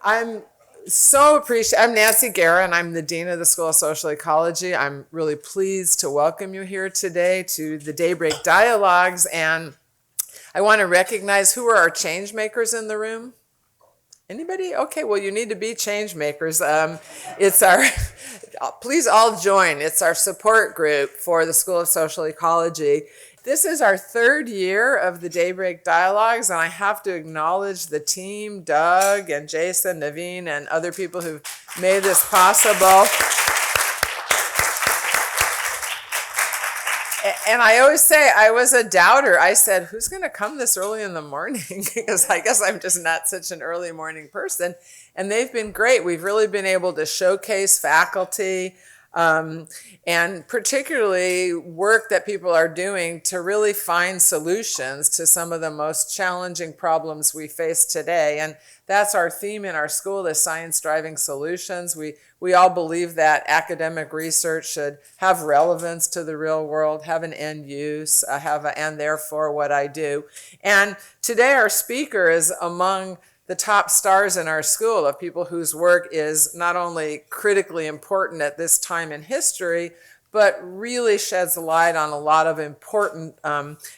I'm Nancy Guerra, and I'm the Dean of the School of Social Ecology. I'm really pleased to welcome you here today to the Daybreak Dialogues, and I want to recognize who are our change makers in the room. Anybody? Okay, well, you need to be change makers. It's our, please all join. It's our support group for the School of Social Ecology. This is our third year of the Daybreak Dialogues, and I have to acknowledge the team, Doug and Jason, Naveen, and other people who've made this possible. And I always say I was a doubter. I said, who's going to come this early in the morning? Because I guess I'm just not such an early morning person. And they've been great. We've really been able to showcase faculty, and particularly work that people are doing to really find solutions to some of the most challenging problems we face today. And that's our theme in our school, is science driving solutions. We all believe that academic research should have relevance to the real world, have an end use, and therefore what I do. And today our speaker is among the top stars in our school, of people whose work is not only critically important at this time in history, but really sheds light on a lot of important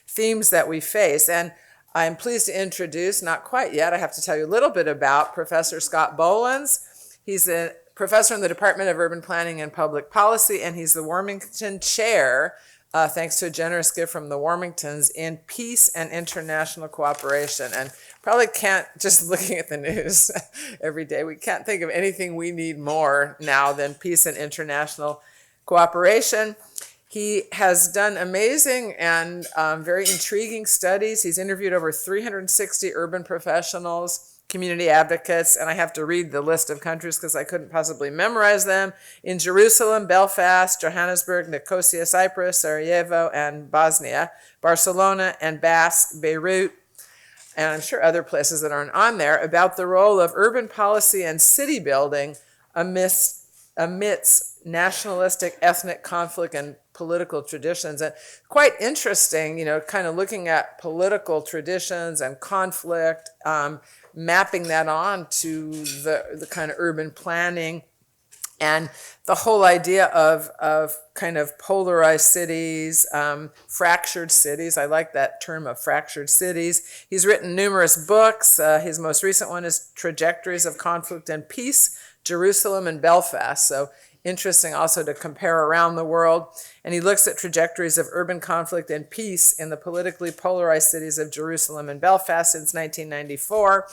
themes that we face. And I'm pleased to introduce, not quite yet, I have to tell you a little bit about Professor Scott Bollens. He's a professor in the Department of Urban Planning and Public Policy, and he's the Warmington Chair, thanks to a generous gift from the Warmingtons, in Peace and International Cooperation. And probably can't, just looking at the news every day, we can't think of anything we need more now than peace and international cooperation. He has done amazing and very intriguing studies. He's interviewed over 360 urban professionals, community advocates, and I have to read the list of countries because I couldn't possibly memorize them, in Jerusalem, Belfast, Johannesburg, Nicosia, Cyprus, Sarajevo, and Bosnia, Barcelona, and Basque, Beirut, and I'm sure other places that aren't on there, about the role of urban policy and city building amidst nationalistic, ethnic conflict and political traditions. And quite interesting, kind of looking at political traditions and conflict, mapping that on to the kind of urban planning, and the whole idea of kind of polarized cities, fractured cities. I like that term of fractured cities. He's written numerous books. His most recent one is Trajectories of Conflict and Peace, Jerusalem and Belfast. So interesting also to compare around the world. And he looks at trajectories of urban conflict and peace in the politically polarized cities of Jerusalem and Belfast since 1994.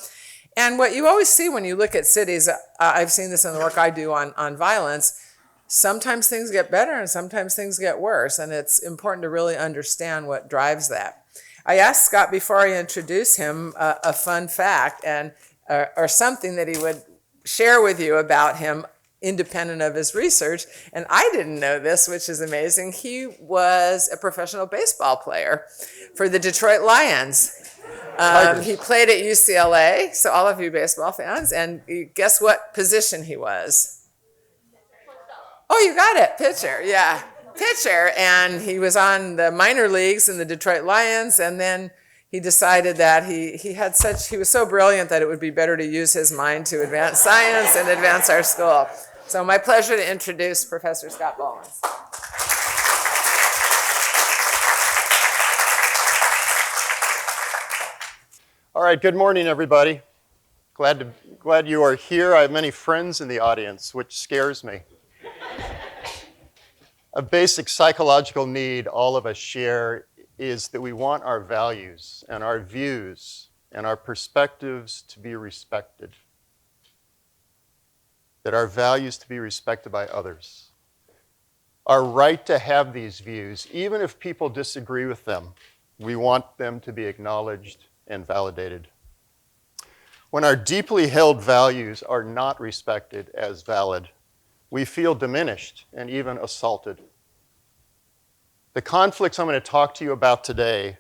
And what you always see when you look at cities, I've seen this in the work I do on violence, sometimes things get better and sometimes things get worse. And it's important to really understand what drives that. I asked Scott before I introduce him a fun fact or something that he would share with you about him independent of his research. And I didn't know this, which is amazing. He was a professional baseball player for the Detroit Lions. He played at UCLA, so all of you baseball fans, and guess what position he was? Oh, you got it, pitcher, yeah, pitcher. And he was on the minor leagues in the Detroit Lions, and then he decided that he was so brilliant that it would be better to use his mind to advance science and advance our school. So my pleasure to introduce Professor Scott Bollens. All right, good morning, everybody. Glad you are here. I have many friends in the audience, which scares me. A basic psychological need all of us share is that we want our values and our views and our perspectives to be respected. That our values to be respected by others. Our right to have these views, even if people disagree with them, we want them to be acknowledged and validated. When our deeply held values are not respected as valid, we feel diminished and even assaulted. The conflicts I'm going to talk to you about today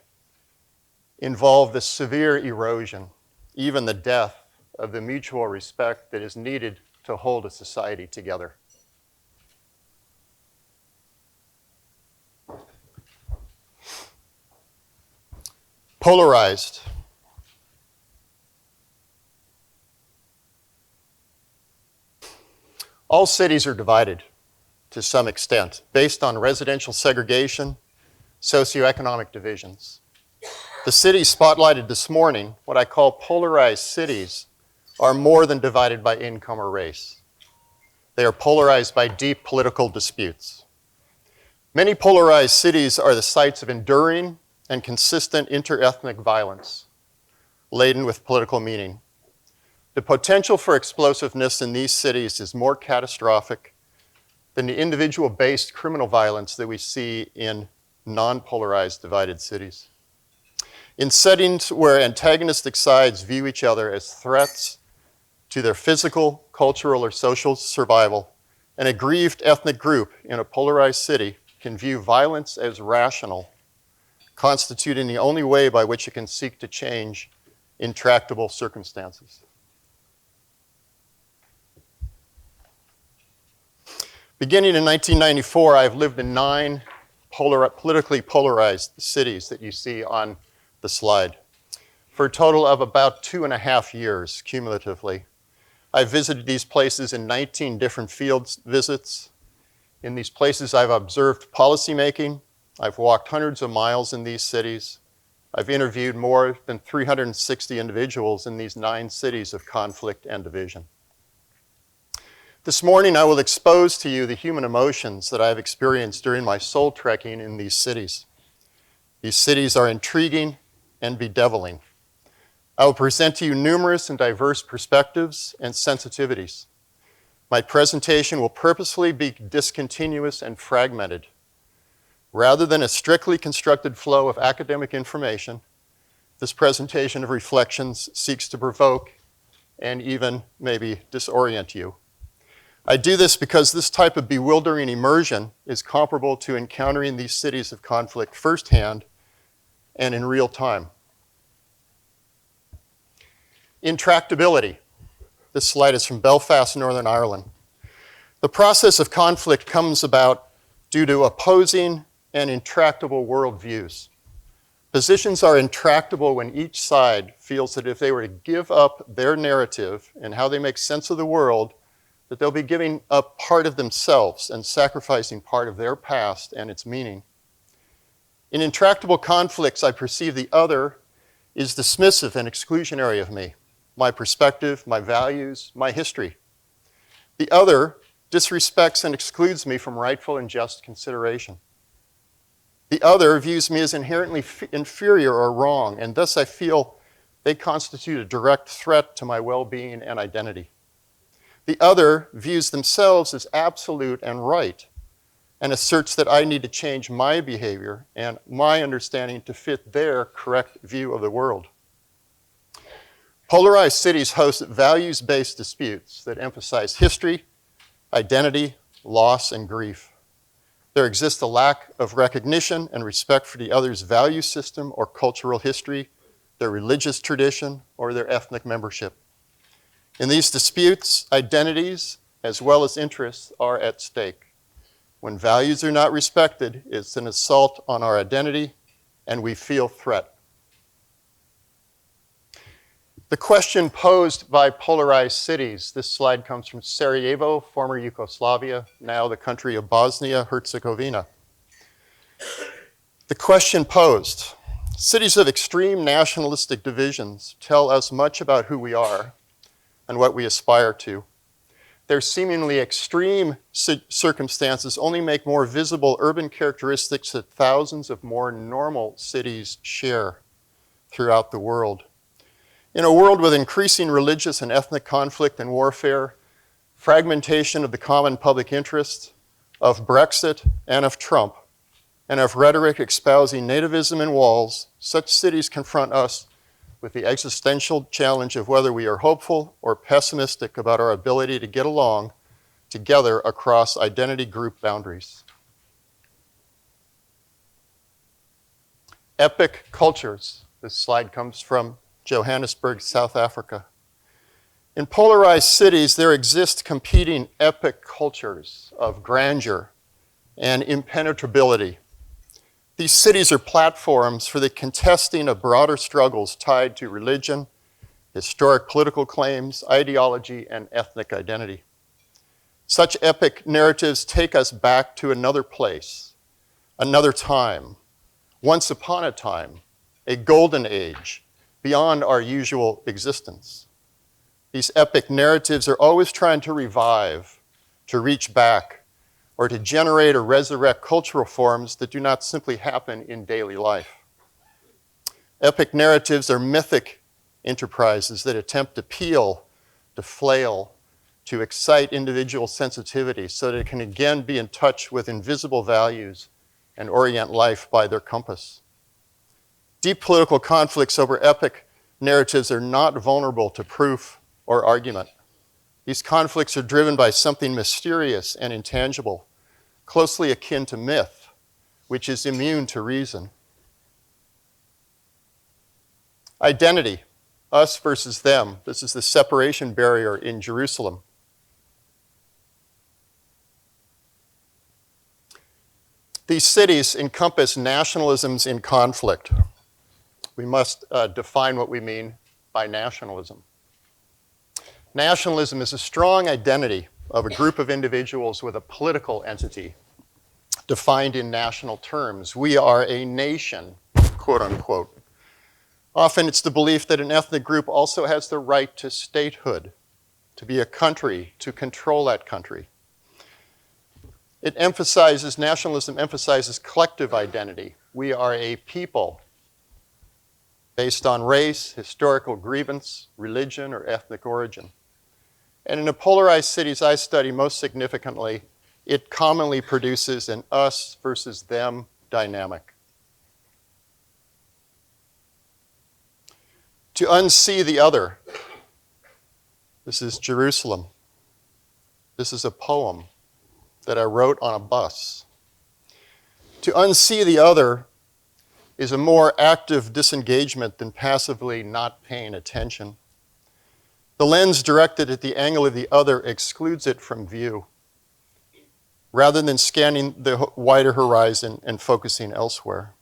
involve the severe erosion, even the death, of the mutual respect that is needed to hold a society together. Polarized. All cities are divided to some extent based on residential segregation, socioeconomic divisions. The cities spotlighted this morning, what I call polarized cities, are more than divided by income or race. They are polarized by deep political disputes. Many polarized cities are the sites of enduring and consistent interethnic violence, laden with political meaning. The potential for explosiveness in these cities is more catastrophic than the individual-based criminal violence that we see in non-polarized divided cities. In settings where antagonistic sides view each other as threats to their physical, cultural, or social survival, an aggrieved ethnic group in a polarized city can view violence as rational, constituting the only way by which it can seek to change intractable circumstances. Beginning in 1994, I've lived in 9 politically polarized cities that you see on the slide, for a total of about 2.5 years cumulatively. I've visited these places in 19 different field visits. In these places, I've observed policymaking. I've walked hundreds of miles in these cities. I've interviewed more than 360 individuals in these 9 cities of conflict and division. This morning, I will expose to you the human emotions that I've experienced during my soul trekking in these cities. These cities are intriguing and bedeviling. I will present to you numerous and diverse perspectives and sensitivities. My presentation will purposefully be discontinuous and fragmented. Rather than a strictly constructed flow of academic information, this presentation of reflections seeks to provoke and even maybe disorient you. I do this because this type of bewildering immersion is comparable to encountering these cities of conflict firsthand and in real time. Intractability. This slide is from Belfast, Northern Ireland. The process of conflict comes about due to opposing and intractable worldviews. Positions are intractable when each side feels that if they were to give up their narrative and how they make sense of the world, that they'll be giving up part of themselves and sacrificing part of their past and its meaning. In intractable conflicts, I perceive the other is dismissive and exclusionary of me, my perspective, my values, my history. The other disrespects and excludes me from rightful and just consideration. The other views me as inherently inferior or wrong, and thus I feel they constitute a direct threat to my well-being and identity. The other views themselves as absolute and right, and asserts that I need to change my behavior and my understanding to fit their correct view of the world. Polarized cities host values-based disputes that emphasize history, identity, loss, and grief. There exists a lack of recognition and respect for the other's value system or cultural history, their religious tradition, or their ethnic membership. In these disputes, identities as well as interests are at stake. When values are not respected, it's an assault on our identity, and we feel threat. The question posed by polarized cities, this slide comes from Sarajevo, former Yugoslavia, now the country of Bosnia-Herzegovina. The question posed, cities of extreme nationalistic divisions tell us much about who we are and what we aspire to. Their seemingly extreme circumstances only make more visible urban characteristics that thousands of more normal cities share throughout the world. In a world with increasing religious and ethnic conflict and warfare, fragmentation of the common public interest, of Brexit and of Trump, and of rhetoric espousing nativism and walls, such cities confront us with the existential challenge of whether we are hopeful or pessimistic about our ability to get along together across identity group boundaries. Epic cultures. This slide comes from Johannesburg, South Africa. In polarized cities, there exist competing epic cultures of grandeur and impenetrability. These cities are platforms for the contesting of broader struggles tied to religion, historic political claims, ideology, and ethnic identity. Such epic narratives take us back to another place, another time, once upon a time, a golden age, beyond our usual existence. These epic narratives are always trying to revive, to reach back, or to generate or resurrect cultural forms that do not simply happen in daily life. Epic narratives are mythic enterprises that attempt to peel, to flail, to excite individual sensitivity so that it can again be in touch with invisible values and orient life by their compass. Deep political conflicts over epic narratives are not vulnerable to proof or argument. These conflicts are driven by something mysterious and intangible, closely akin to myth, which is immune to reason. Identity, us versus them. This is the separation barrier in Jerusalem. These cities encompass nationalisms in conflict. We must define what we mean by nationalism. Nationalism is a strong identity of a group of individuals with a political entity defined in national terms. We are a nation, quote unquote. Often it's the belief that an ethnic group also has the right to statehood, to be a country, to control that country. Nationalism emphasizes collective identity. We are a people based on race, historical grievance, religion, or ethnic origin. And in the polarized cities I study most significantly, it commonly produces an us versus them dynamic. To unsee the other. This is Jerusalem. This is a poem that I wrote on a bus. To unsee the other is a more active disengagement than passively not paying attention. The lens directed at the angle of the other excludes it from view, rather than scanning the wider horizon and focusing elsewhere.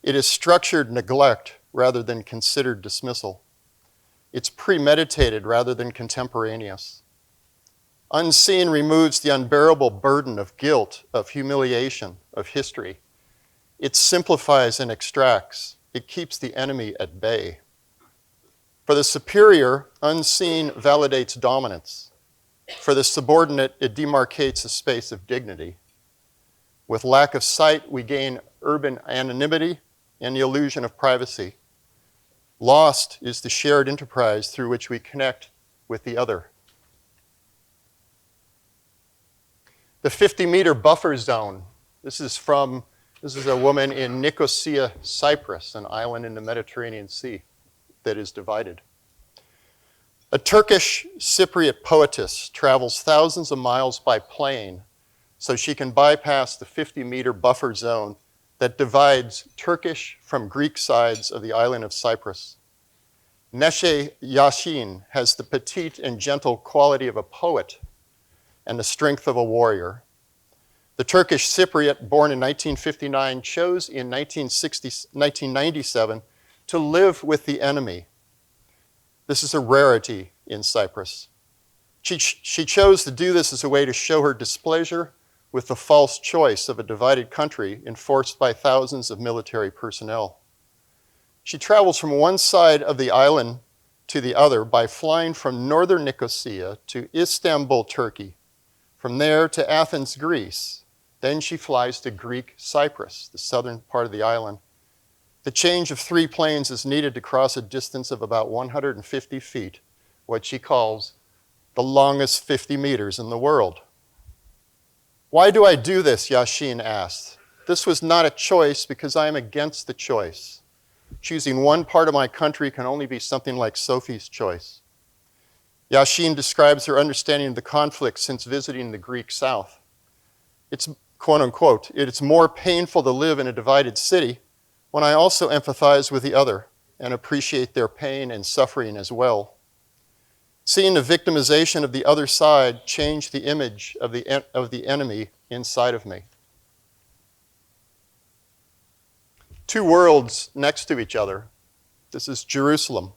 It is structured neglect rather than considered dismissal. It's premeditated rather than contemporaneous. Unseen removes the unbearable burden of guilt, of humiliation, of history. It simplifies and extracts. It keeps the enemy at bay. For the superior, unseen validates dominance. For the subordinate, it demarcates a space of dignity. With lack of sight, we gain urban anonymity and the illusion of privacy. Lost is the shared enterprise through which we connect with the other. The 50-meter buffer zone. This is a woman in Nicosia, Cyprus, an island in the Mediterranean Sea that is divided. A Turkish Cypriot poetess travels thousands of miles by plane so she can bypass the 50-meter buffer zone that divides Turkish from Greek sides of the island of Cyprus. Neshe Yashin has the petite and gentle quality of a poet and the strength of a warrior. The Turkish Cypriot, born in 1959, chose in 1997 to live with the enemy. This is a rarity in Cyprus. She chose to do this as a way to show her displeasure with the false choice of a divided country enforced by thousands of military personnel. She travels from one side of the island to the other by flying from northern Nicosia to Istanbul, Turkey, from there to Athens, Greece. Then she flies to Greek Cyprus, the southern part of the island. The change of 3 planes is needed to cross a distance of about 150 feet, what she calls the longest 50 meters in the world. Why do I do this, Yashin asked. This was not a choice because I am against the choice. Choosing one part of my country can only be something like Sophie's choice. Yashin describes her understanding of the conflict since visiting the Greek South. It's, quote unquote, it's more painful to live in a divided city when I also empathize with the other and appreciate their pain and suffering as well. Seeing the victimization of the other side changed the image of the enemy inside of me. 2 worlds next to each other. This is Jerusalem.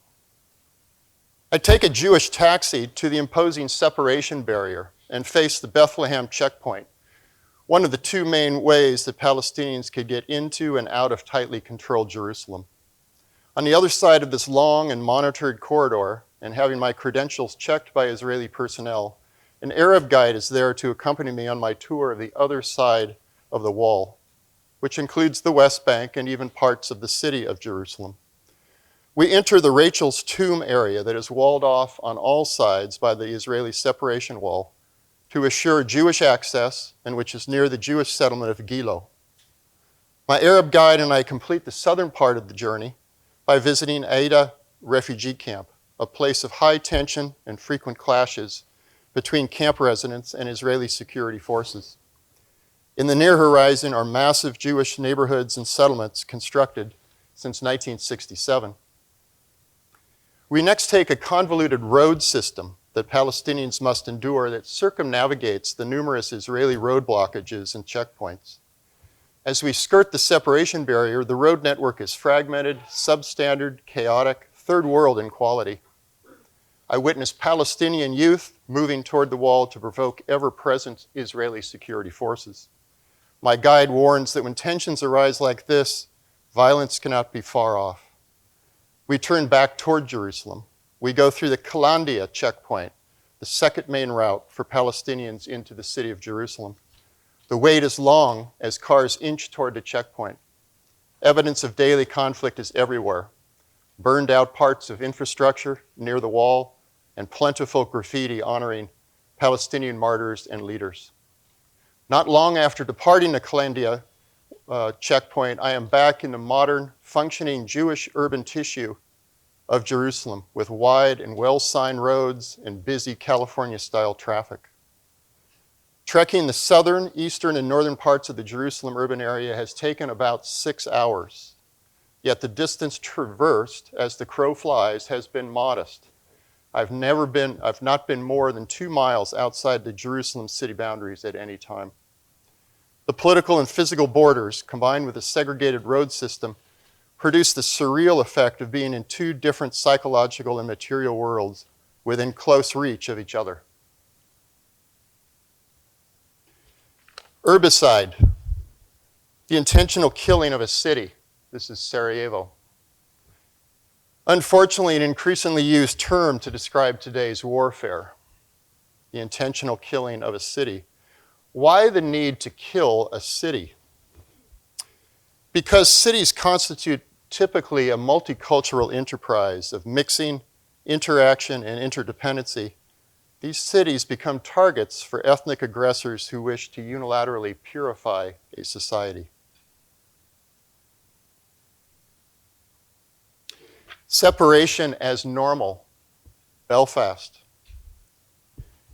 I take a Jewish taxi to the imposing separation barrier. and faced the Bethlehem checkpoint, one of the two main ways that Palestinians could get into and out of tightly controlled Jerusalem. On the other side of this long and monitored corridor, and having my credentials checked by Israeli personnel, an Arab guide is there to accompany me on my tour of the other side of the wall, which includes the West Bank and even parts of the city of Jerusalem. We enter the Rachel's Tomb area that is walled off on all sides by the Israeli separation wall to assure Jewish access, and which is near the Jewish settlement of Gilo. My Arab guide and I complete the southern part of the journey by visiting Aida refugee camp, a place of high tension and frequent clashes between camp residents and Israeli security forces. In the near horizon are massive Jewish neighborhoods and settlements constructed since 1967. We next take a convoluted road system that Palestinians must endure that circumnavigates the numerous Israeli road blockages and checkpoints. As we skirt the separation barrier, the road network is fragmented, substandard, chaotic, third world in quality. I witness Palestinian youth moving toward the wall to provoke ever-present Israeli security forces. My guide warns that when tensions arise like this, violence cannot be far off. We turn back toward Jerusalem. We go through the Kalandia checkpoint, the second main route for Palestinians into the city of Jerusalem. The wait is long as cars inch toward the checkpoint. Evidence of daily conflict is everywhere. Burned out parts of infrastructure near the wall, and plentiful graffiti honoring Palestinian martyrs and leaders. Not long after departing the Kalandia checkpoint, I am back in the modern, functioning Jewish urban tissue of Jerusalem with wide and well-signed roads and busy California-style traffic. Trekking the southern, eastern, and northern parts of the Jerusalem urban area has taken about 6 hours, yet the distance traversed as the crow flies has been modest. I've not been more than 2 miles outside the Jerusalem city boundaries at any time. The political and physical borders, combined with a segregated road system, produce the surreal effect of being in two different psychological and material worlds within close reach of each other. Herbicide, the intentional killing of a city. This is Sarajevo. Unfortunately, an increasingly used term to describe today's warfare, the intentional killing of a city. Why the need to kill a city? Because cities constitute typically a multicultural enterprise of mixing, interaction, and interdependency. These cities become targets for ethnic aggressors who wish to unilaterally purify a society. Separation as normal, Belfast.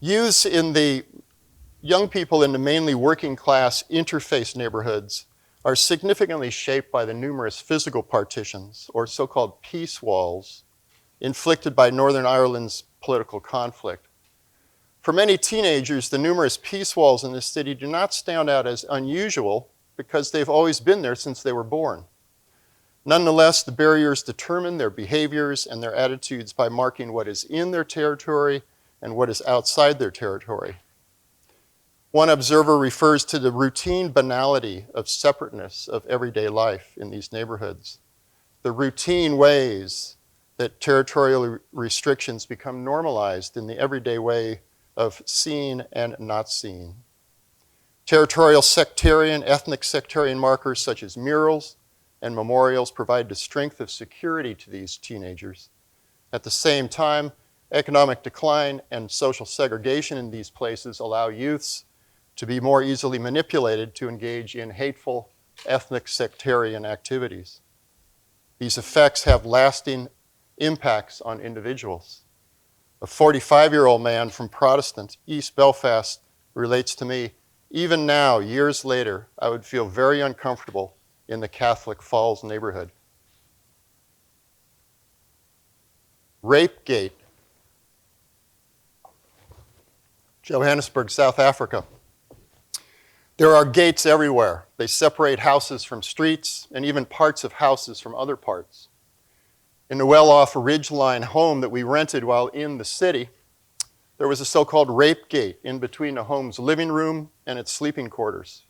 Young people in the mainly working class interface neighborhoods are significantly shaped by the numerous physical partitions, or so-called peace walls, inflicted by Northern Ireland's political conflict. For many teenagers, the numerous peace walls in this city do not stand out as unusual because they've always been there since they were born. Nonetheless, the barriers determine their behaviors and their attitudes by marking what is in their territory and what is outside their territory. One observer refers to the routine banality of separateness of everyday life in these neighborhoods, the routine ways that territorial restrictions become normalized in the everyday way of seeing and not seeing. Territorial sectarian, ethnic sectarian markers such as murals and memorials provide the strength of security to these teenagers. At the same time, economic decline and social segregation in these places allow youths to be more easily manipulated to engage in hateful ethnic sectarian activities. These effects have lasting impacts on individuals. A 45-year-old man from Protestant East Belfast relates to me, even now, years later, I would feel very uncomfortable in the Catholic Falls neighborhood. Rape Gate, Johannesburg, South Africa. There are gates everywhere. They separate houses from streets and even parts of houses from other parts. In the well-off ridgeline home that we rented while in the city, There was a so-called rape gate in between the home's living room and its sleeping quarters.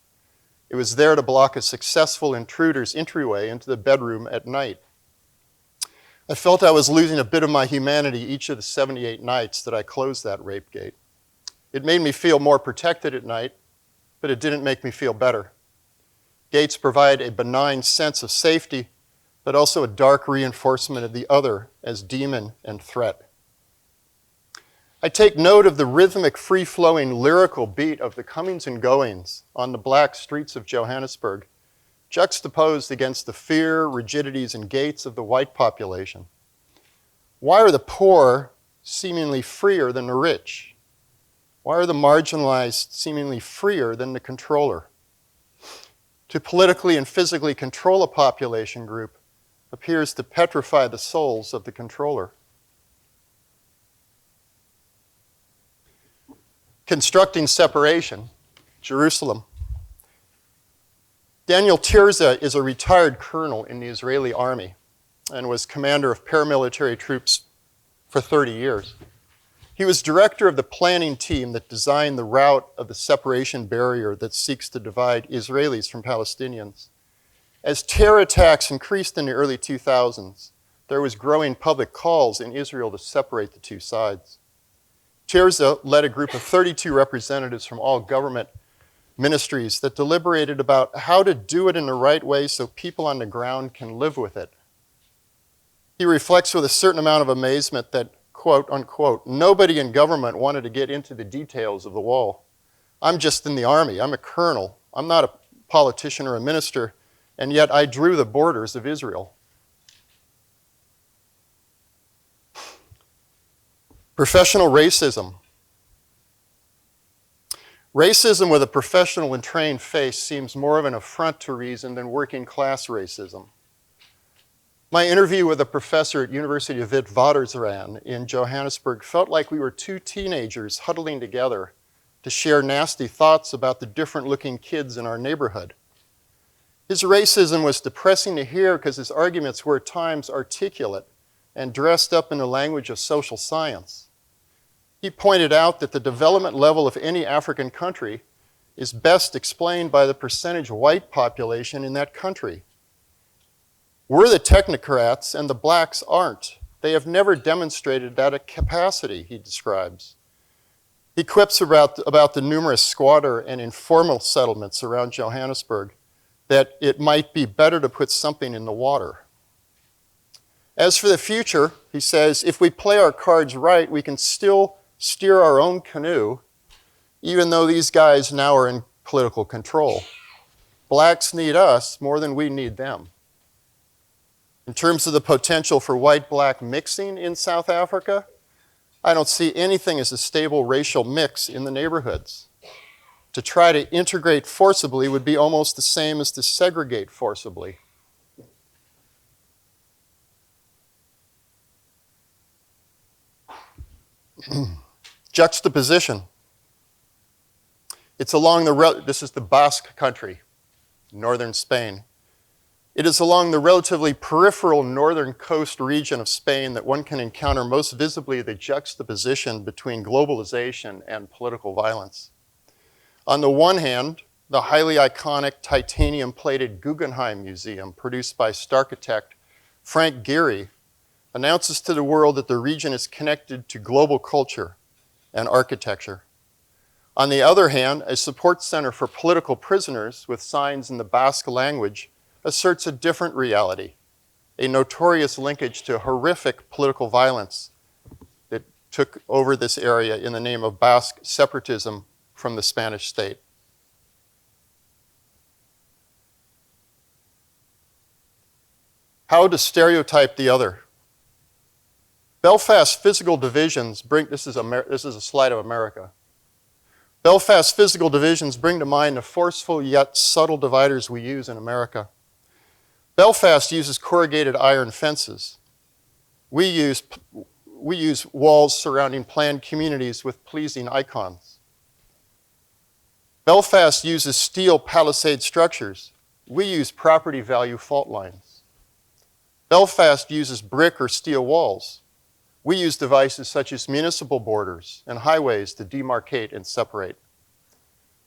It was there to block a successful intruder's entryway into the bedroom at night. I felt I was losing a bit of my humanity each of the 78 nights that I closed that rape gate. It made me feel more protected at night, but it didn't make me feel better. Gates provide a benign sense of safety, but also a dark reinforcement of the other as demon and threat. I take note of the rhythmic, free-flowing, lyrical beat of the comings and goings on the black streets of Johannesburg, juxtaposed against the fear, rigidities, and gates of the white population. Why are the poor seemingly freer than the rich? Why are the marginalized seemingly freer than the controller? To politically and physically control a population group appears to petrify the souls of the controller. Constructing separation, Jerusalem. Daniel Tirza is a retired colonel in the Israeli army and was commander of paramilitary troops for 30 years. He was director of the planning team that designed the route of the separation barrier that seeks to divide Israelis from Palestinians. As terror attacks increased in the early 2000s, there was growing public calls in Israel to separate the two sides. Tirza led a group of 32 representatives from all government ministries that deliberated about how to do it in the right way so people on the ground can live with it. He reflects with a certain amount of amazement that, quote unquote, nobody in government wanted to get into the details of the wall. I'm just in the army. I'm a colonel. I'm not a politician or a minister, and yet I drew the borders of Israel. Professional racism. Racism with a professional and trained face seems more of an affront to reason than working class racism. My interview with a professor at University of Witwatersrand in Johannesburg felt like we were two teenagers huddling together to share nasty thoughts about the different looking kids in our neighborhood. His racism was depressing to hear because his arguments were at times articulate and dressed up in the language of social science. He pointed out that the development level of any African country is best explained by the percentage white population in that country. We're the technocrats and the blacks aren't. They have never demonstrated that capacity, he describes. He quips about the numerous squatter and informal settlements around Johannesburg that it might be better to put something in the water. As for the future, he says, if we play our cards right, we can still steer our own canoe, even though these guys now are in political control. Blacks need us more than we need them. In terms of the potential for white-black mixing in South Africa, I don't see anything as a stable racial mix in the neighborhoods. To try to integrate forcibly would be almost the same as to segregate forcibly. Juxtaposition. It's along this is the Basque country, northern Spain. It is along the relatively peripheral northern coast region of Spain that one can encounter most visibly the juxtaposition between globalization and political violence. On the one hand, the highly iconic titanium-plated Guggenheim Museum, produced by Starchitect Frank Gehry, announces to the world that the region is connected to global culture and architecture. On the other hand, a support center for political prisoners with signs in the Basque language asserts a different reality, a notorious linkage to horrific political violence that took over this area in the name of Basque separatism from the Spanish state. How to stereotype the other. Belfast's physical divisions bring, this is a slide of America. Belfast's physical divisions bring to mind the forceful yet subtle dividers we use in America. Belfast uses corrugated iron fences. We use walls surrounding planned communities with pleasing icons. Belfast uses steel palisade structures. We use property value fault lines. Belfast uses brick or steel walls. We use devices such as municipal borders and highways to demarcate and separate.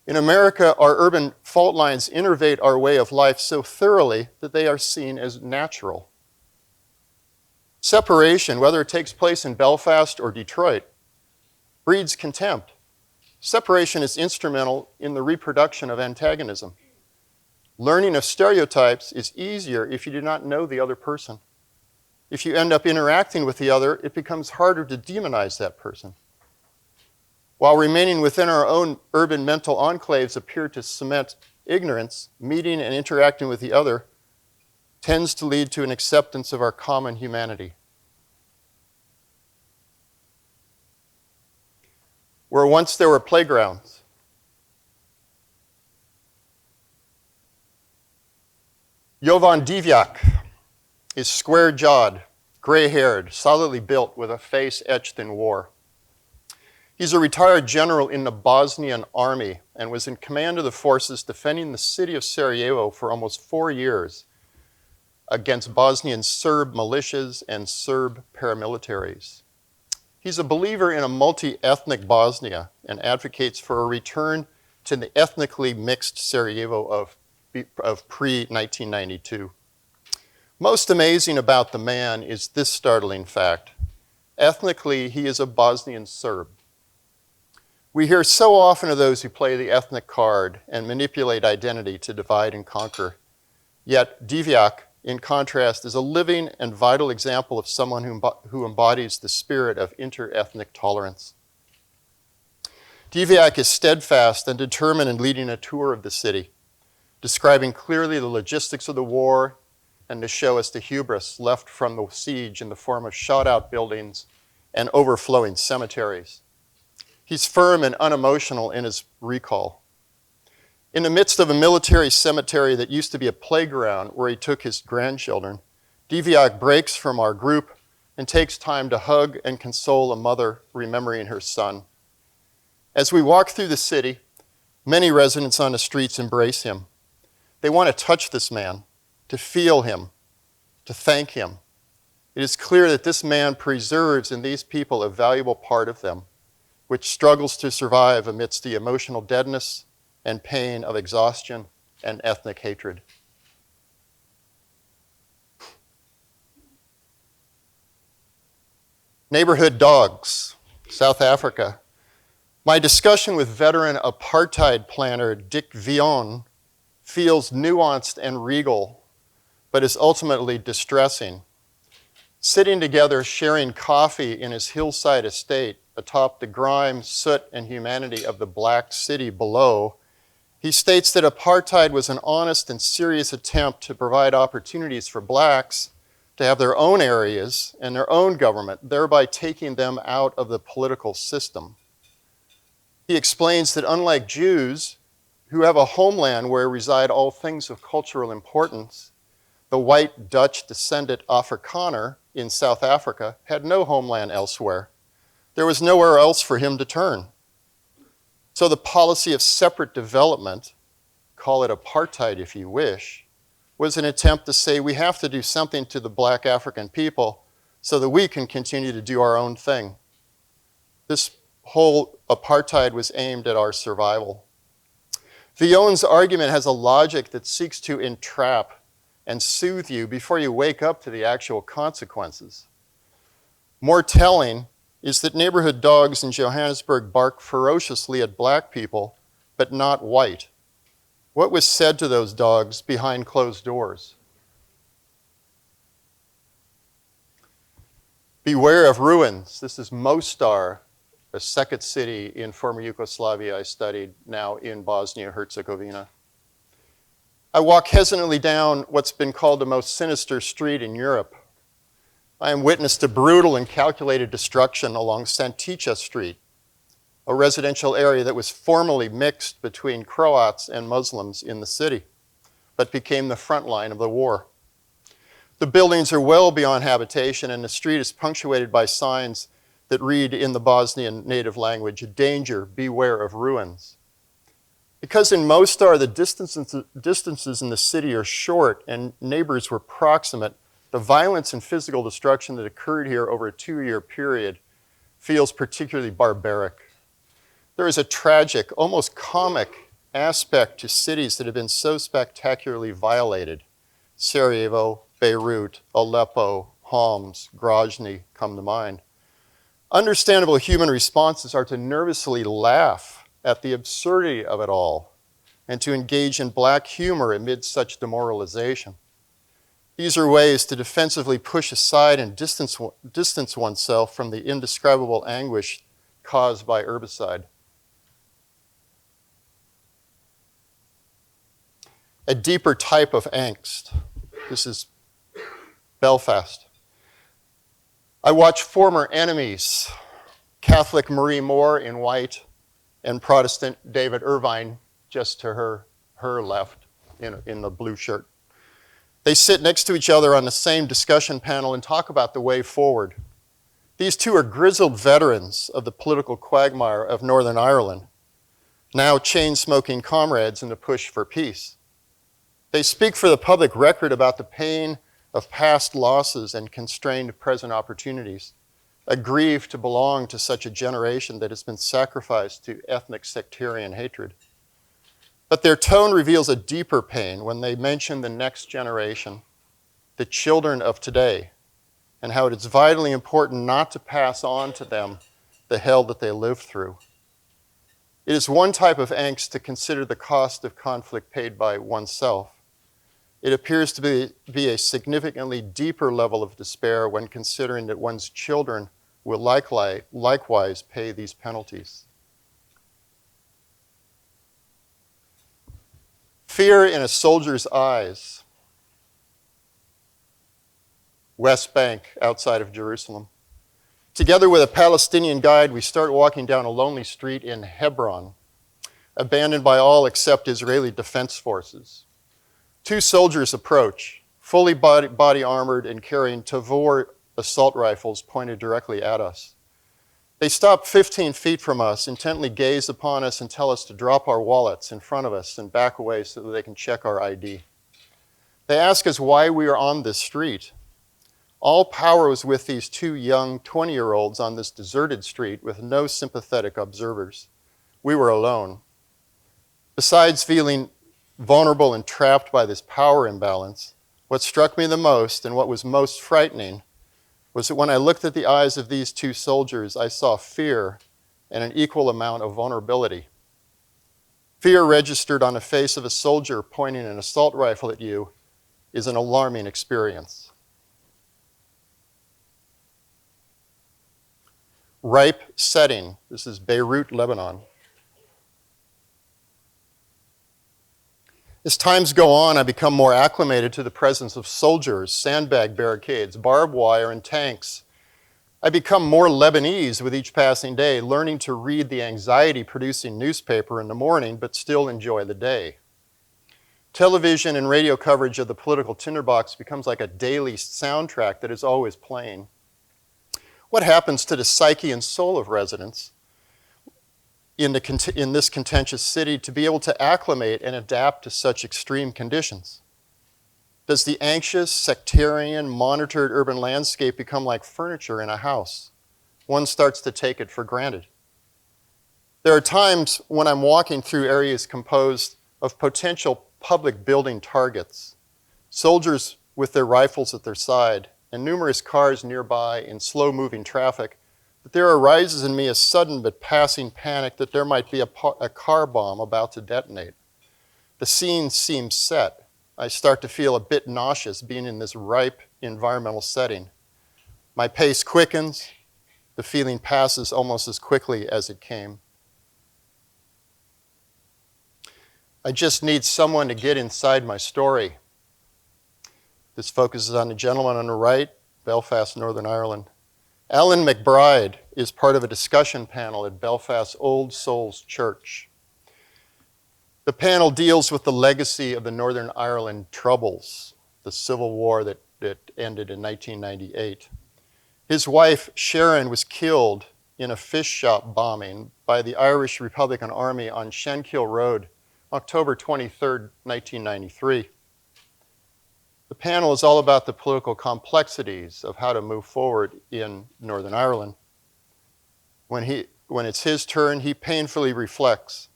In America, our urban fault lines innervate our way of life so thoroughly that they are seen as natural. Separation, whether it takes place in Belfast or Detroit, breeds contempt. Separation is instrumental in the reproduction of antagonism. Learning of stereotypes is easier if you do not know the other person. If you end up interacting with the other, it becomes harder to demonize that person. While remaining within our own urban mental enclaves appear to cement ignorance, meeting and interacting with the other tends to lead to an acceptance of our common humanity. Where once there were playgrounds, Jovan Divjak is square-jawed, gray-haired, solidly built with a face etched in war. He's a retired general in the Bosnian army and was in command of the forces defending the city of Sarajevo for almost 4 years against Bosnian Serb militias and Serb paramilitaries. He's a believer in a multi-ethnic Bosnia and advocates for a return to the ethnically mixed Sarajevo of pre-1992. Most amazing about the man is this startling fact. Ethnically, he is a Bosnian Serb. We hear so often of those who play the ethnic card and manipulate identity to divide and conquer. Yet Divjak, in contrast, is a living and vital example of someone who embodies the spirit of inter-ethnic tolerance. Divjak is steadfast and determined in leading a tour of the city, describing clearly the logistics of the war and to show us the hubris left from the siege in the form of shot-out buildings and overflowing cemeteries. He's firm and unemotional in his recall. In the midst of a military cemetery that used to be a playground where he took his grandchildren, Divjak breaks from our group and takes time to hug and console a mother remembering her son. As we walk through the city, many residents on the streets embrace him. They want to touch this man, to feel him, to thank him. It is clear that this man preserves in these people a valuable part of them, which struggles to survive amidst the emotional deadness and pain of exhaustion and ethnic hatred. Neighborhood dogs, South Africa. My discussion with veteran apartheid planner Dick Vion feels nuanced and regal, but is ultimately distressing. Sitting together, sharing coffee in his hillside estate atop the grime, soot, and humanity of the black city below, he states that apartheid was an honest and serious attempt to provide opportunities for blacks to have their own areas and their own government, thereby taking them out of the political system. He explains that unlike Jews, who have a homeland where reside all things of cultural importance, the white Dutch descendant Afrikaner in South Africa had no homeland elsewhere. There was nowhere else for him to turn. So the policy of separate development, call it apartheid if you wish, was an attempt to say we have to do something to the black African people so that we can continue to do our own thing. This whole apartheid was aimed at our survival. Vion's argument has a logic that seeks to entrap and soothe you before you wake up to the actual consequences. More telling is that neighborhood dogs in Johannesburg bark ferociously at black people, but not white. What was said to those dogs behind closed doors? Beware of ruins. This is Mostar, a second city in former Yugoslavia I studied, now in Bosnia-Herzegovina. I walk hesitantly down what's been called the most sinister street in Europe. I am witness to brutal and calculated destruction along Santicha Street, a residential area that was formerly mixed between Croats and Muslims in the city, but became the front line of the war. The buildings are well beyond habitation, and the street is punctuated by signs that read in the Bosnian native language, "Danger, beware of ruins." Because in Mostar, the distances in the city are short and neighbors were proximate, The violence and physical destruction that occurred here over a 2-year period feels particularly barbaric. There is a tragic, almost comic aspect to cities that have been so spectacularly violated. Sarajevo, Beirut, Aleppo, Homs, Grozny come to mind. Understandable human responses are to nervously laugh at the absurdity of it all and to engage in black humor amid such demoralization. These are ways to defensively push aside and distance oneself from the indescribable anguish caused by herbicide. A deeper type of angst. This is Belfast. I watch former enemies, Catholic Marie Moore in white and Protestant David Irvine just to her left in the blue shirt. They sit next to each other on the same discussion panel and talk about the way forward. These two are grizzled veterans of the political quagmire of Northern Ireland, now chain-smoking comrades in the push for peace. They speak for the public record about the pain of past losses and constrained present opportunities, aggrieved to belong to such a generation that has been sacrificed to ethnic sectarian hatred. But their tone reveals a deeper pain when they mention the next generation, the children of today, and how it is vitally important not to pass on to them the hell that they lived through. It is one type of angst to consider the cost of conflict paid by oneself. It appears to be a significantly deeper level of despair when considering that one's children will likewise pay these penalties. Fear in a soldier's eyes. West Bank, outside of Jerusalem. Together with a Palestinian guide, we start walking down a lonely street in Hebron, abandoned by all except Israeli defense forces. 2 soldiers approach, fully body armored and carrying Tavor assault rifles pointed directly at us. They stop 15 feet from us, intently gaze upon us and tell us to drop our wallets in front of us and back away so that they can check our ID. They ask us why we are on this street. All power was with these 2 young 20-year-olds on this deserted street with no sympathetic observers. We were alone. Besides feeling vulnerable and trapped by this power imbalance, what struck me the most and what was most frightening was that when I looked at the eyes of these 2 soldiers, I saw fear and an equal amount of vulnerability. Fear registered on the face of a soldier pointing an assault rifle at you is an alarming experience. Ripe setting. This is Beirut, Lebanon. As times go on, I become more acclimated to the presence of soldiers, sandbag barricades, barbed wire, and tanks. I become more Lebanese with each passing day, learning to read the anxiety-producing newspaper in the morning, but still enjoy the day. Television and radio coverage of the political tinderbox becomes like a daily soundtrack that is always playing. What happens to the psyche and soul of residents in this contentious city to be able to acclimate and adapt to such extreme conditions? Does the anxious, sectarian, monitored urban landscape become like furniture in a house? One starts to take it for granted. There are times when I'm walking through areas composed of potential public building targets, soldiers with their rifles at their side, and numerous cars nearby in slow-moving traffic, that there arises in me a sudden but passing panic that there might be a car bomb about to detonate. The scene seems set. I start to feel a bit nauseous being in this ripe environmental setting. My pace quickens. The feeling passes almost as quickly as it came. I just need someone to get inside my story. This focuses on the gentleman on the right, Belfast, Northern Ireland. Alan McBride is part of a discussion panel at Belfast's Old Souls Church. The panel deals with the legacy of the Northern Ireland Troubles, the civil war that ended in 1998. His wife, Sharon, was killed in a fish shop bombing by the Irish Republican Army on Shankill Road, October 23, 1993. The panel is all about the political complexities of how to move forward in Northern Ireland. When it's his turn, he painfully reflects,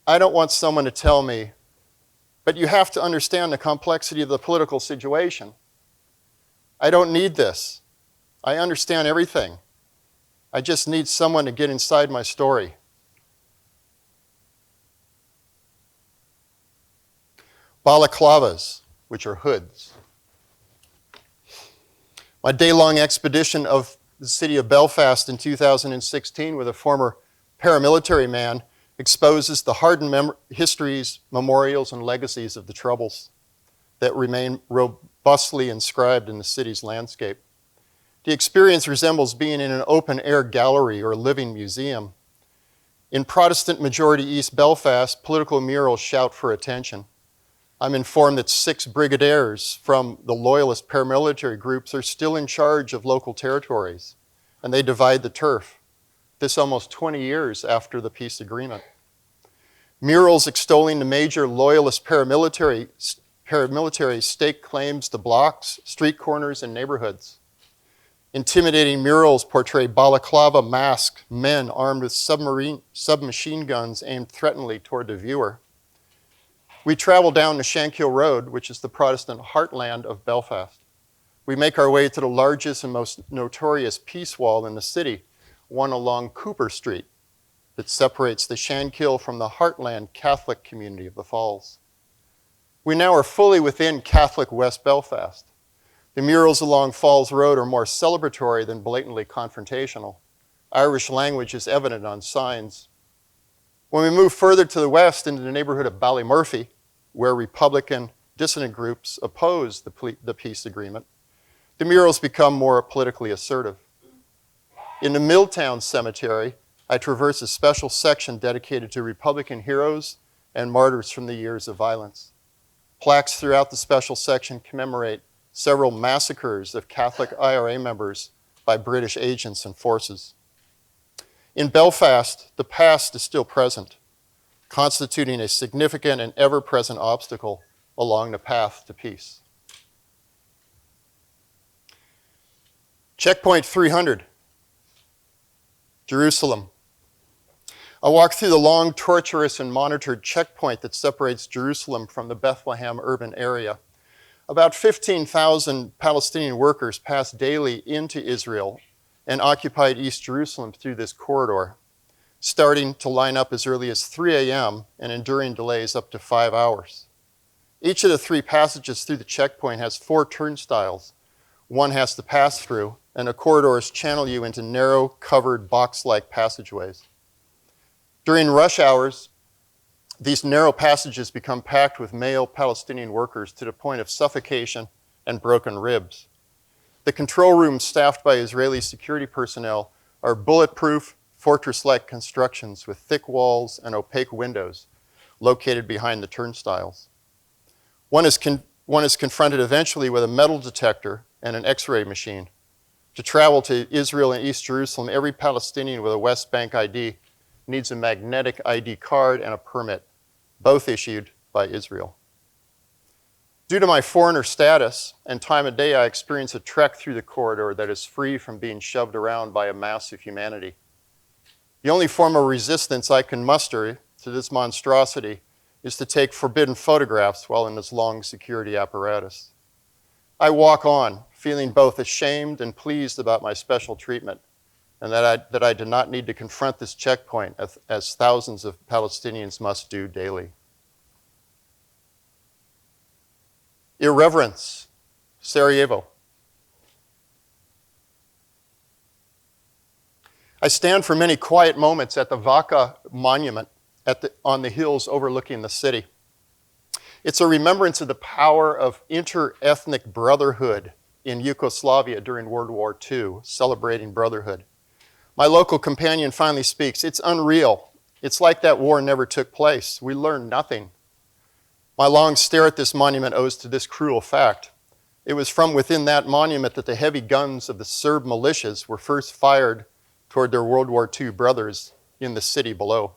I don't want someone to tell me, but you have to understand the complexity of the political situation. I don't need this. I understand everything. I just need someone to get inside my story. Balaclavas, which are hoods. My day-long expedition of the city of Belfast in 2016 with a former paramilitary man exposes the hardened histories, memorials, and legacies of the Troubles that remain robustly inscribed in the city's landscape. The experience resembles being in an open-air gallery or living museum. In Protestant-majority East Belfast, political murals shout for attention. I'm informed that 6 brigadiers from the loyalist paramilitary groups are still in charge of local territories, and they divide the turf. This almost 20 years after the peace agreement. Murals extolling the major loyalist paramilitary stake claims to blocks, street corners, and neighborhoods. Intimidating murals portray balaclava masked men armed with submachine guns aimed threateningly toward the viewer. We travel down the Shankill Road, which is the Protestant heartland of Belfast. We make our way to the largest and most notorious peace wall in the city, one along Cooper Street, that separates the Shankill from the heartland Catholic community of the Falls. We now are fully within Catholic West Belfast. The murals along Falls Road are more celebratory than blatantly confrontational. Irish language is evident on signs. When we move further to the west into the neighborhood of Ballymurphy, where Republican dissident groups oppose the peace agreement, the murals become more politically assertive. In the Milltown Cemetery, I traverse a special section dedicated to Republican heroes and martyrs from the years of violence. Plaques throughout the special section commemorate several massacres of Catholic IRA members by British agents and forces. In Belfast, the past is still present, constituting a significant and ever-present obstacle along the path to peace. Checkpoint 300, Jerusalem. I walk through the long, tortuous, and monitored checkpoint that separates Jerusalem from the Bethlehem urban area. About 15,000 Palestinian workers pass daily into Israel and occupied East Jerusalem through this corridor, starting to line up as early as 3 a.m. and enduring delays up to 5 hours. Each of the 3 passages through the checkpoint has 4 turnstiles one has to pass through, and the corridors channel you into narrow, covered, box-like passageways. During rush hours, these narrow passages become packed with male Palestinian workers to the point of suffocation and broken ribs. The control rooms staffed by Israeli security personnel are bulletproof, fortress-like constructions with thick walls and opaque windows located behind the turnstiles. One is confronted eventually with a metal detector and an X-ray machine. To travel to Israel and East Jerusalem, every Palestinian with a West Bank ID needs a magnetic ID card and a permit, both issued by Israel. Due to my foreigner status and time of day, I experience a trek through the corridor that is free from being shoved around by a mass of humanity. The only form of resistance I can muster to this monstrosity is to take forbidden photographs while in this long security apparatus. I walk on, feeling both ashamed and pleased about my special treatment, and that I did not need to confront this checkpoint as thousands of Palestinians must do daily. Irreverence, Sarajevo. I stand for many quiet moments at the Vaca Monument on the hills overlooking the city. It's a remembrance of the power of inter-ethnic brotherhood in Yugoslavia during World War II, celebrating brotherhood. My local companion finally speaks. It's unreal. It's like that war never took place. We learned nothing. My long stare at this monument owes to this cruel fact. It was from within that monument that the heavy guns of the Serb militias were first fired toward their World War II brothers in the city below.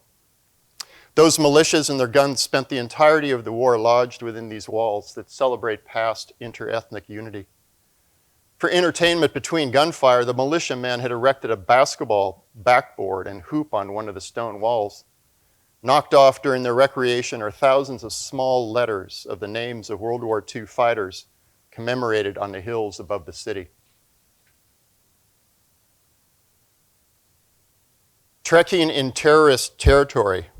Those militias and their guns spent the entirety of the war lodged within these walls that celebrate past inter-ethnic unity. For entertainment between gunfire, the militiamen had erected a basketball backboard and hoop on one of the stone walls. Knocked off during their recreation are thousands of small letters of the names of World War II fighters commemorated on the hills above the city. Trekking in terrorist territory.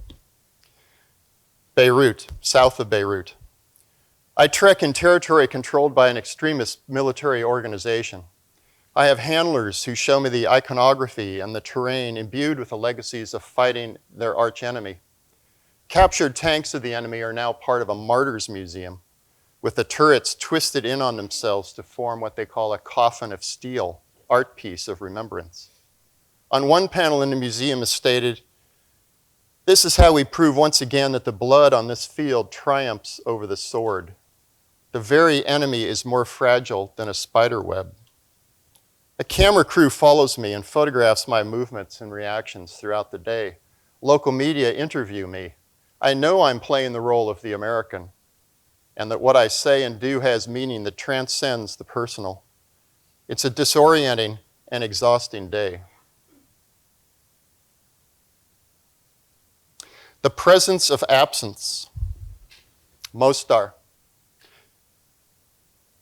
Beirut, south of Beirut. I trek in territory controlled by an extremist military organization. I have handlers who show me the iconography and the terrain imbued with the legacies of fighting their archenemy. Captured tanks of the enemy are now part of a martyrs museum, with the turrets twisted in on themselves to form what they call a coffin of steel, art piece of remembrance. On one panel in the museum is stated, "This is how we prove once again that the blood on this field triumphs over the sword. The very enemy is more fragile than a spider web." A camera crew follows me and photographs my movements and reactions throughout the day. Local media interview me. I know I'm playing the role of the American, and that what I say and do has meaning that transcends the personal. It's a disorienting and exhausting day. The presence of absence. Mostar.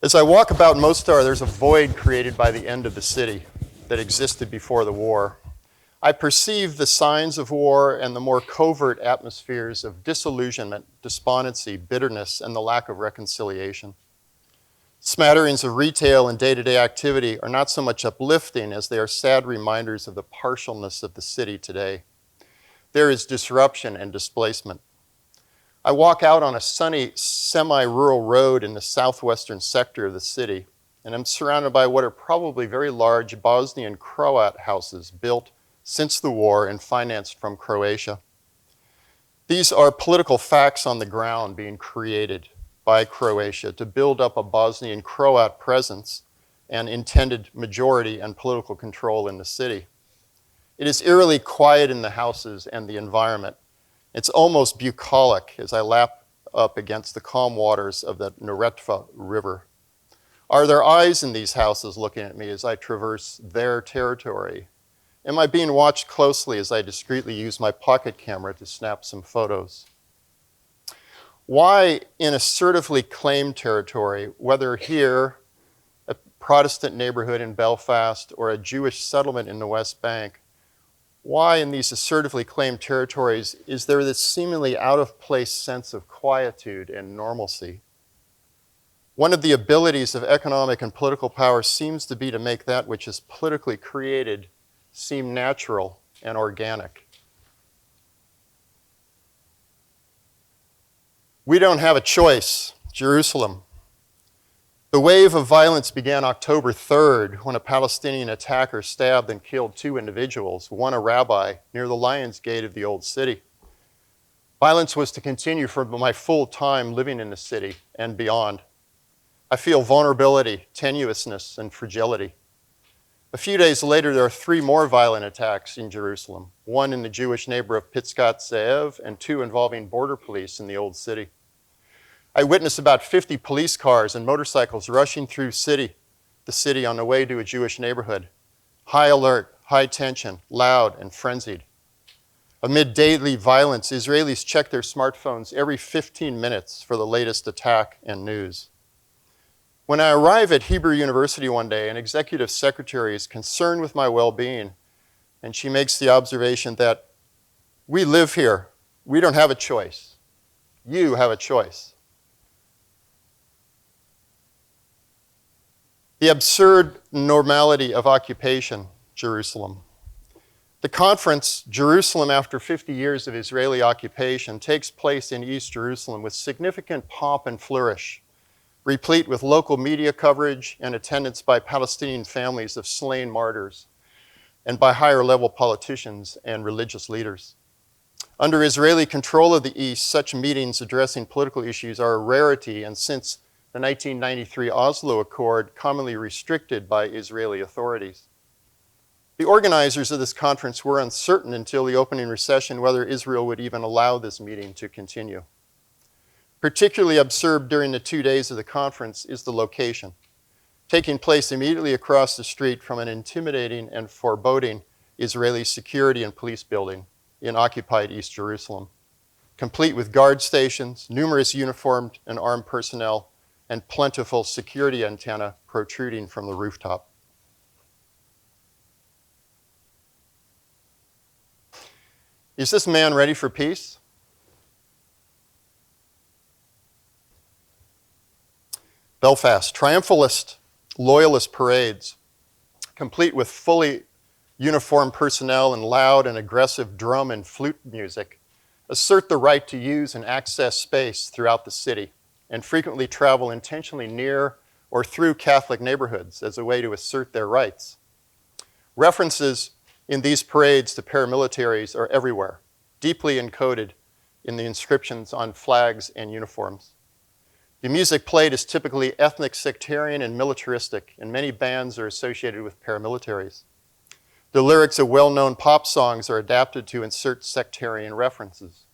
As I walk about Mostar, there's a void created by the end of the city that existed before the war. I perceive the signs of war and the more covert atmospheres of disillusionment, despondency, bitterness, and the lack of reconciliation. Smatterings of retail and day-to-day activity are not so much uplifting as they are sad reminders of the partialness of the city today. There is disruption and displacement. I walk out on a sunny, semi-rural road in the southwestern sector of the city, and I'm surrounded by what are probably very large Bosnian Croat houses built since the war and financed from Croatia. These are political facts on the ground being created by Croatia to build up a Bosnian Croat presence and intended majority and political control in the city. It is eerily quiet in the houses and the environment. It's almost bucolic as I lap up against the calm waters of the Neretva River. Are there eyes in these houses looking at me as I traverse their territory? Am I being watched closely as I discreetly use my pocket camera to snap some photos? Why in assertively claimed territory, whether here, a Protestant neighborhood in Belfast, or a Jewish settlement in the West Bank, why in these assertively claimed territories is there this seemingly out-of-place sense of quietude and normalcy? One of the abilities of economic and political power seems to be to make that which is politically created seem natural and organic. We don't have a choice, Jerusalem. The wave of violence began October 3rd when a Palestinian attacker stabbed and killed 2 individuals, one a rabbi, near the Lion's Gate of the old city. Violence was to continue for my full time living in the city and beyond. I feel vulnerability, tenuousness, and fragility. A few days later, there are 3 more violent attacks in Jerusalem, one in the Jewish neighbor of Piskat Ze'ev and 2 involving border police in the old city. I witnessed about 50 police cars and motorcycles rushing through the city on the way to a Jewish neighborhood. High alert, high tension, loud and frenzied. Amid daily violence, Israelis check their smartphones every 15 minutes for the latest attack and news. When I arrive at Hebrew University one day, an executive secretary is concerned with my well-being, and she makes the observation that we live here. We don't have a choice. You have a choice. The absurd normality of occupation, Jerusalem. The conference, Jerusalem After 50 Years of Israeli Occupation, takes place in East Jerusalem with significant pomp and flourish, replete with local media coverage and attendance by Palestinian families of slain martyrs and by higher-level politicians and religious leaders. Under Israeli control of the East, such meetings addressing political issues are a rarity, and since the 1993 Oslo Accord, commonly restricted by Israeli authorities. The organizers of this conference were uncertain until the opening recession whether Israel would even allow this meeting to continue. Particularly absurd during the 2 days of the conference is the location, taking place immediately across the street from an intimidating and foreboding Israeli security and police building in occupied East Jerusalem, complete with guard stations, numerous uniformed and armed personnel, and plentiful security antenna protruding from the rooftop. Is this man ready for peace? Belfast, triumphalist, loyalist parades, complete with fully uniformed personnel and loud and aggressive drum and flute music, assert the right to use and access space throughout the city and frequently travel intentionally near or through Catholic neighborhoods as a way to assert their rights. References in these parades to paramilitaries are everywhere, deeply encoded in the inscriptions on flags and uniforms. The music played is typically ethnic, sectarian, and militaristic, and many bands are associated with paramilitaries. The lyrics of well-known pop songs are adapted to insert sectarian references.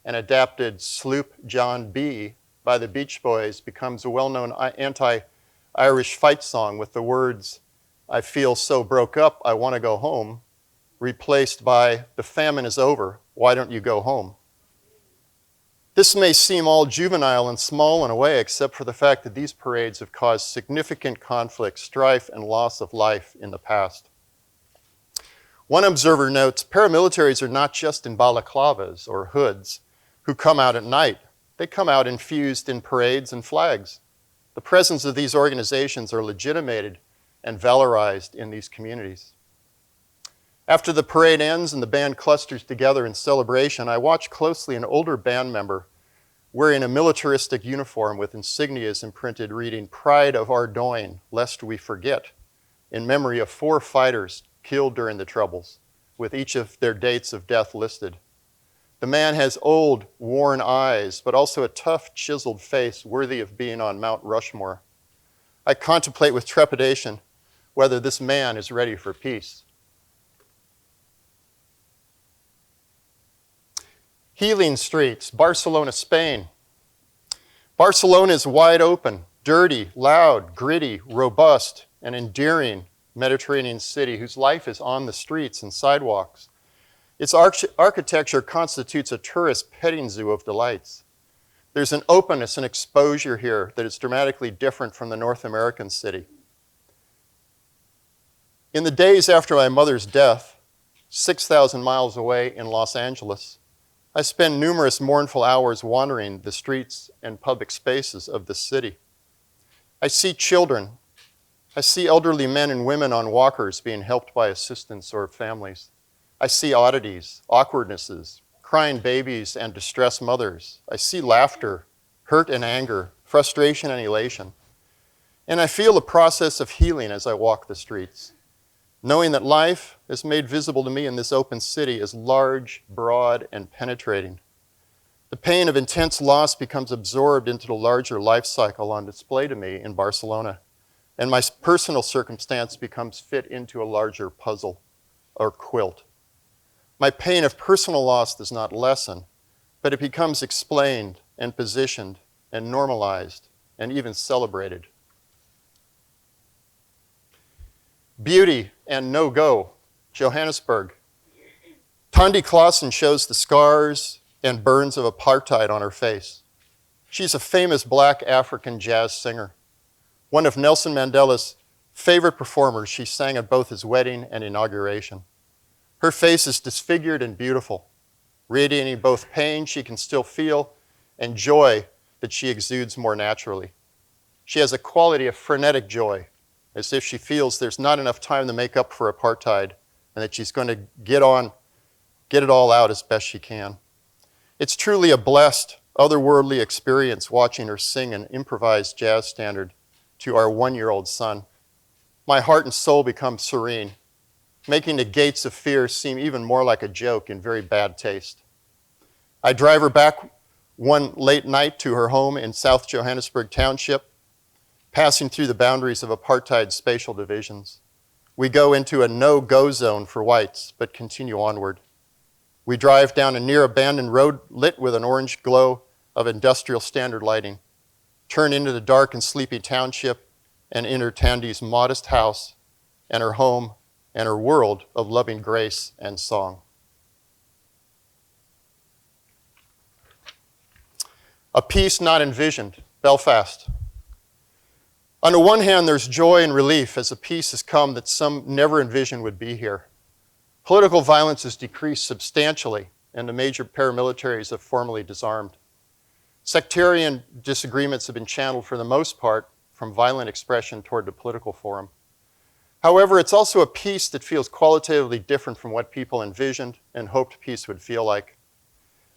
An adapted Sloop John B. by the Beach Boys becomes a well-known anti-Irish fight song with the words, "I feel so broke up, I want to go home," replaced by, "The famine is over, why don't you go home?" This may seem all juvenile and small in a way, except for the fact that these parades have caused significant conflict, strife, and loss of life in the past. One observer notes, paramilitaries are not just in balaclavas or hoods who come out at night. They come out infused in parades and flags. The presence of these organizations are legitimated and valorized in these communities. After the parade ends and the band clusters together in celebration, I watch closely an older band member wearing a militaristic uniform with insignias imprinted reading, "Pride of our Doing, lest we forget," in memory of 4 fighters killed during the Troubles, with each of their dates of death listed. The man has old, worn eyes, but also a tough, chiseled face worthy of being on Mount Rushmore. I contemplate with trepidation whether this man is ready for peace. Healing streets, Barcelona, Spain. Barcelona is wide open, dirty, loud, gritty, robust, and endearing Mediterranean city whose life is on the streets and sidewalks. Its architecture constitutes a tourist petting zoo of delights. There's an openness and exposure here that is dramatically different from the North American city. In the days after my mother's death, 6,000 miles away in Los Angeles, I spend numerous mournful hours wandering the streets and public spaces of the city. I see children. I see elderly men and women on walkers being helped by assistants or families. I see oddities, awkwardnesses, crying babies and distressed mothers. I see laughter, hurt and anger, frustration and elation. And I feel the process of healing as I walk the streets, knowing that life, as made visible to me in this open city, is large, broad, and penetrating. The pain of intense loss becomes absorbed into the larger life cycle on display to me in Barcelona, and my personal circumstance becomes fit into a larger puzzle or quilt. My pain of personal loss does not lessen, but it becomes explained and positioned and normalized and even celebrated. Beauty and no-go, Johannesburg. Tandi Clausen shows the scars and burns of apartheid on her face. She's a famous black African jazz singer. One of Nelson Mandela's favorite performers, she sang at both his wedding and inauguration. Her face is disfigured and beautiful, radiating both pain she can still feel and joy that she exudes more naturally. She has a quality of frenetic joy, as if she feels there's not enough time to make up for apartheid and that she's going to get it all out as best she can. It's truly a blessed, otherworldly experience watching her sing an improvised jazz standard to our 1-year-old son. My heart and soul become serene, making the gates of fear seem even more like a joke in very bad taste. I drive her back one late night to her home in South Johannesburg Township, passing through the boundaries of apartheid spatial divisions. We go into a no-go zone for whites, but continue onward. We drive down a near abandoned road lit with an orange glow of industrial standard lighting, turn into the dark and sleepy township, and enter Tandy's modest house and her home and her world of loving grace and song. A peace not envisioned, Belfast. On the one hand, there's joy and relief as a peace has come that some never envisioned would be here. Political violence has decreased substantially, and the major paramilitaries have formally disarmed. Sectarian disagreements have been channeled for the most part from violent expression toward the political forum. However, it's also a peace that feels qualitatively different from what people envisioned and hoped peace would feel like.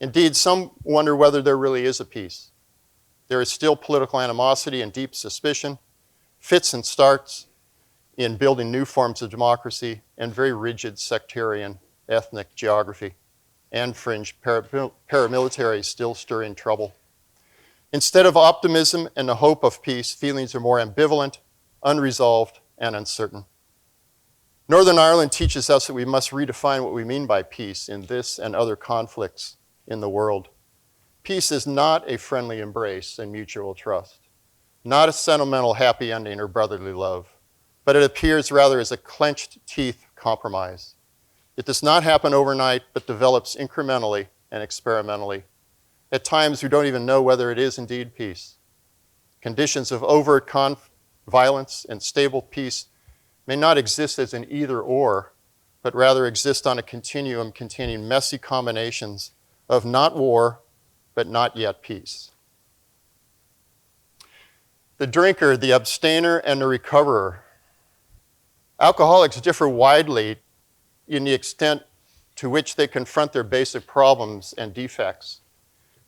Indeed, some wonder whether there really is a peace. There is still political animosity and deep suspicion, fits and starts in building new forms of democracy, and very rigid sectarian ethnic geography, and fringe paramilitaries still stirring trouble. Instead of optimism and the hope of peace, feelings are more ambivalent, unresolved, and uncertain. Northern Ireland teaches us that we must redefine what we mean by peace in this and other conflicts in the world. Peace is not a friendly embrace and mutual trust, not a sentimental happy ending or brotherly love, but it appears rather as a clenched teeth compromise. It does not happen overnight, but develops incrementally and experimentally. At times, we don't even know whether it is indeed peace. Conditions of overt violence and stable peace may not exist as an either or, but rather exist on a continuum containing messy combinations of not war, but not yet peace. The drinker, the abstainer, and the recoverer. Alcoholics differ widely in the extent to which they confront their basic problems and defects.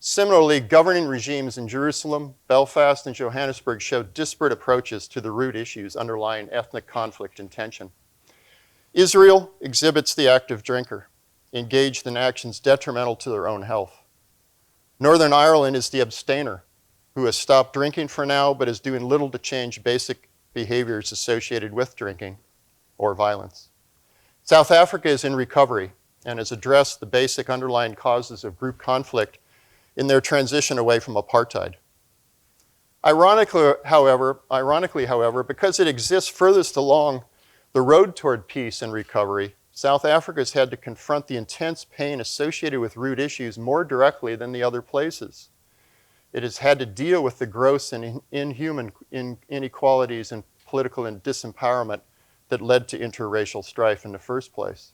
Similarly, governing regimes in Jerusalem, Belfast, and Johannesburg show disparate approaches to the root issues underlying ethnic conflict and tension. Israel exhibits the active drinker, engaged in actions detrimental to their own health. Northern Ireland is the abstainer, who has stopped drinking for now, but is doing little to change basic behaviors associated with drinking or violence. South Africa is in recovery and has addressed the basic underlying causes of group conflict in their transition away from apartheid. Ironically, however, because it exists furthest along the road toward peace and recovery, South Africa has had to confront the intense pain associated with root issues more directly than the other places. It has had to deal with the gross and inhuman inequalities and political disempowerment that led to interracial strife in the first place.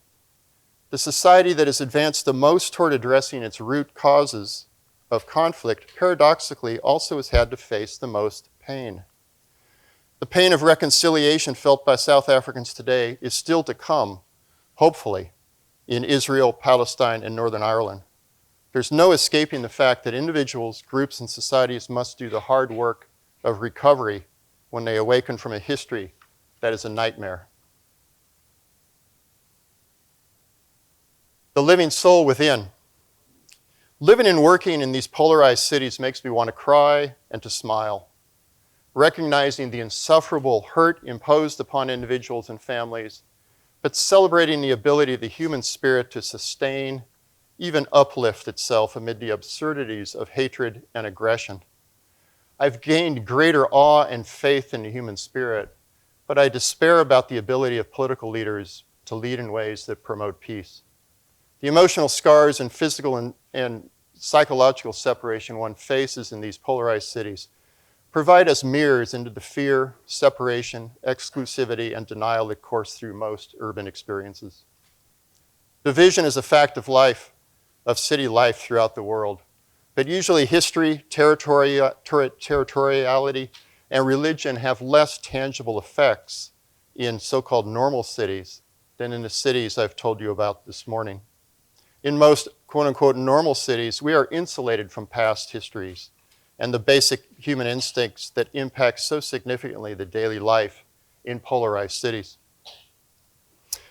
The society that has advanced the most toward addressing its root causes of conflict, paradoxically, also has had to face the most pain. The pain of reconciliation felt by South Africans today is still to come, hopefully, in Israel, Palestine, and Northern Ireland. There's no escaping the fact that individuals, groups, and societies must do the hard work of recovery when they awaken from a history that is a nightmare. The living soul within. Living and working in these polarized cities makes me want to cry and to smile, recognizing the insufferable hurt imposed upon individuals and families, but celebrating the ability of the human spirit to sustain, even uplift itself amid the absurdities of hatred and aggression. I've gained greater awe and faith in the human spirit, but I despair about the ability of political leaders to lead in ways that promote peace. The emotional scars and physical and psychological separation one faces in these polarized cities provide us mirrors into the fear, separation, exclusivity, and denial that course through most urban experiences. Division is a fact of life, of city life throughout the world, but usually history, territoriality, and religion have less tangible effects in so-called normal cities than in the cities I've told you about this morning. In most quote-unquote normal cities, we are insulated from past histories and the basic human instincts that impact so significantly the daily life in polarized cities.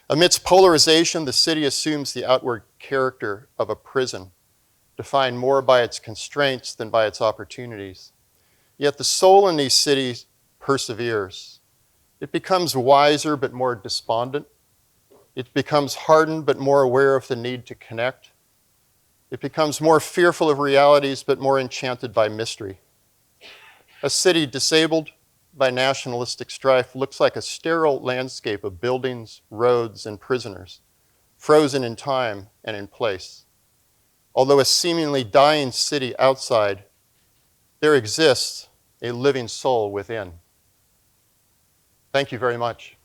Amidst polarization, the city assumes the outward character of a prison, defined more by its constraints than by its opportunities. Yet the soul in these cities perseveres. It becomes wiser but more despondent. It becomes hardened but more aware of the need to connect. It becomes more fearful of realities but more enchanted by mystery. A city disabled by nationalistic strife looks like a sterile landscape of buildings, roads, and prisoners, frozen in time and in place. Although a seemingly dying city outside, there exists a living soul within. Thank you very much.